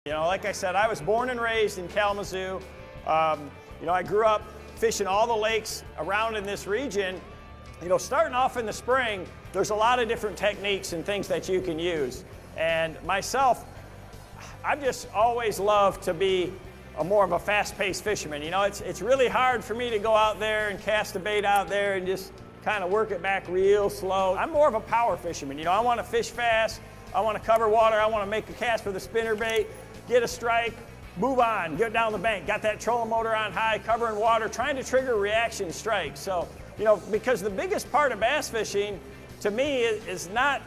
You know, like I said, I was born and raised in Kalamazoo. You know, I grew up fishing all the lakes around in this region. You know, starting off in the spring, there's a lot of different techniques and things that you can use. And myself, I've just always loved to be more of a fast-paced fisherman. You know, it's really hard for me to go out there and cast a bait out there and just kind of work it back real slow. I'm more of a power fisherman. You know, I want to fish fast. I want to cover water. I want to make a cast with a spinner bait, get a strike, move on, get down the bank. Got that trolling motor on high, covering water, trying to trigger reaction strikes. So, you know, because the biggest part of bass fishing to me is not,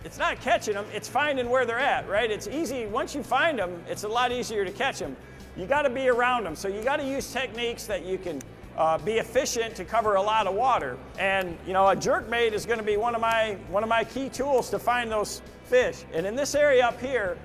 it's not catching them, it's finding where they're at, right? It's easy, once you find them, it's a lot easier to catch them. You got to be around them. So you got to use techniques that you can be efficient to cover a lot of water. And you know, a jerkbait is going to be one of my key tools to find those fish. And in this area up here,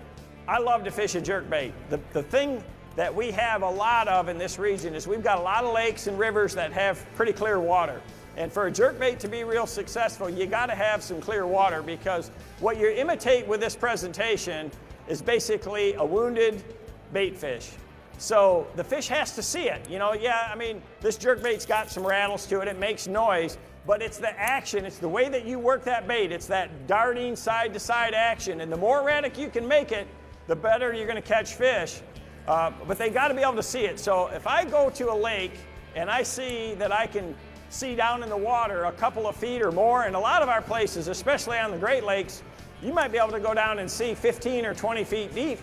I love to fish a jerkbait. The thing that we have a lot of in this region is we've got a lot of lakes and rivers that have pretty clear water. And for a jerkbait to be real successful, you got to have some clear water, because what you imitate with this presentation is basically a wounded bait fish. So the fish has to see it. You know, yeah, I mean, this jerkbait's got some rattles to it, it makes noise, but it's the action, it's the way that you work that bait, it's that darting side-to-side action, and the more erratic you can make it, the better you're going to catch fish. But they got to be able to see it. So if I go to a lake and I see that I can see down in the water a couple of feet or more, and a lot of our places, especially on the Great Lakes, you might be able to go down and see 15 or 20 feet deep.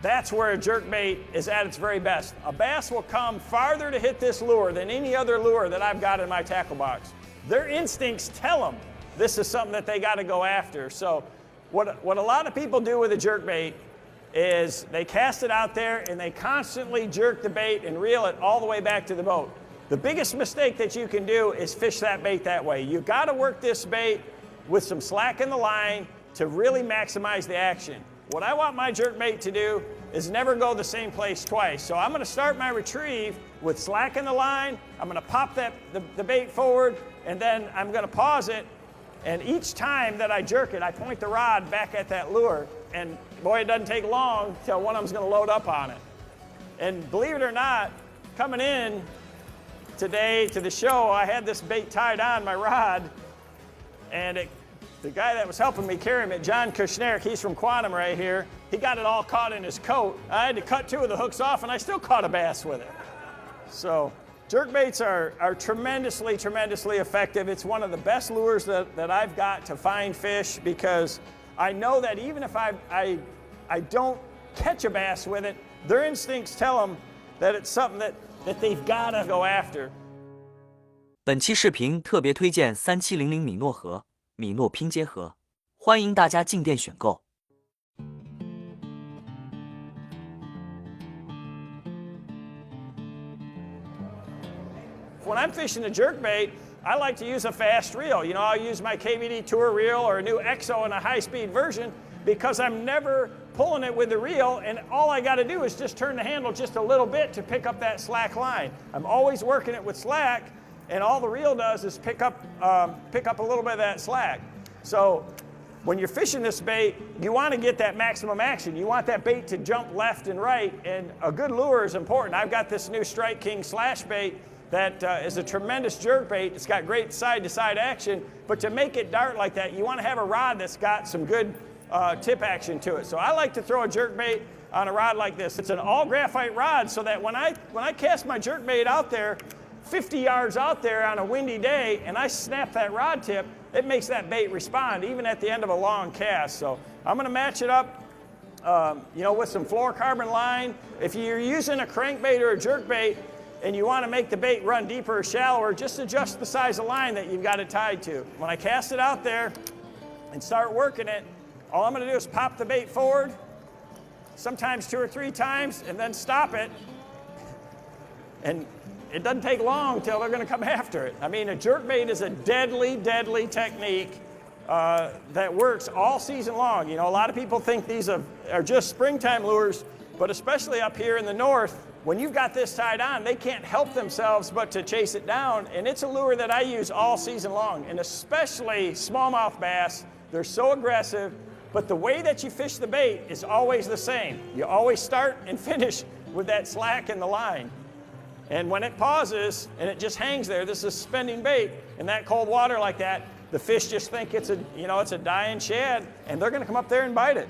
That's where a jerkbait is at its very best. A bass will come farther to hit this lure than any other lure that I've got in my tackle box. Their instincts tell them this is something that they got to go after. So what a lot of people do with a jerkbait is they cast it out there and they constantly jerk the bait and reel it all the way back to the boat. The biggest mistake that you can do is fish that bait that way. You got to work this bait with some slack in the line to really maximize the action. What I want my jerkbait to do is never go the same place twice. So I'm going to start my retrieve with slack in the line. I'm going to pop the bait forward, and then I'm going to pause it. And each time that I jerk it, I point the rod back at that lure. And boy, it doesn't take long till one of them's going to load up on it. And believe it or not, coming in today to the show, I had this bait tied on my rod, and the guy that was helping me carry him, John Kushner, he's from Quantum right here, he got it all caught in his coat. I had to cut two of the hooks off, and I still caught a bass with it. So jerkbaits are tremendously, tremendously effective. It's one of the best lures that I've got to find fish, because I know that even if I don't catch a bass with it, their instincts tell them that it's something that they've got to go after. 本期视频特别推荐3700米诺盒、米诺拼接盒，欢迎大家进店选购。When I'm fishing a jerkbait, I like to use a fast reel. You know, I'll use my KVD tour reel or a new EXO in a high-speed version, because I'm never pulling it with the reel, and all I got to do is just turn the handle just a little bit to pick up that slack line. I'm always working it with slack, and all the reel does is pick up a little bit of that slack. So when you're fishing this bait, you want to get that maximum action. You want that bait to jump left and right, and a good lure is important. I've got this new Strike King slash bait that is a tremendous jerkbait. It's got great side-to-side action, but to make it dart like that, you want to have a rod that's got some good tip action to it. So I like to throw a jerkbait on a rod like this. It's an all graphite rod, so that when I cast my jerkbait out there, 50 yards out there on a windy day, and I snap that rod tip, it makes that bait respond even at the end of a long cast. So I'm going to match it up you know, with some fluorocarbon line. If you're using a crankbait or a jerkbait and you want to make the bait run deeper or shallower, just adjust the size of line that you've got it tied to. When I cast it out there and start working it, all I'm going to do is pop the bait forward, sometimes 2 or 3 times, and then stop it. And it doesn't take long till they're going to come after it. I mean, a jerkbait is a deadly, deadly technique that works all season long. You know, a lot of people think these are just springtime lures, but especially up here in the north, when you've got this tied on, they can't help themselves but to chase it down. And it's a lure that I use all season long, and especially smallmouth bass. They're so aggressive. But the way that you fish the bait is always the same. You always start and finish with that slack in the line. And when it pauses and it just hangs there, this is suspending bait in that cold water like that, the fish just think it's a dying shad, and they're going to come up there and bite it.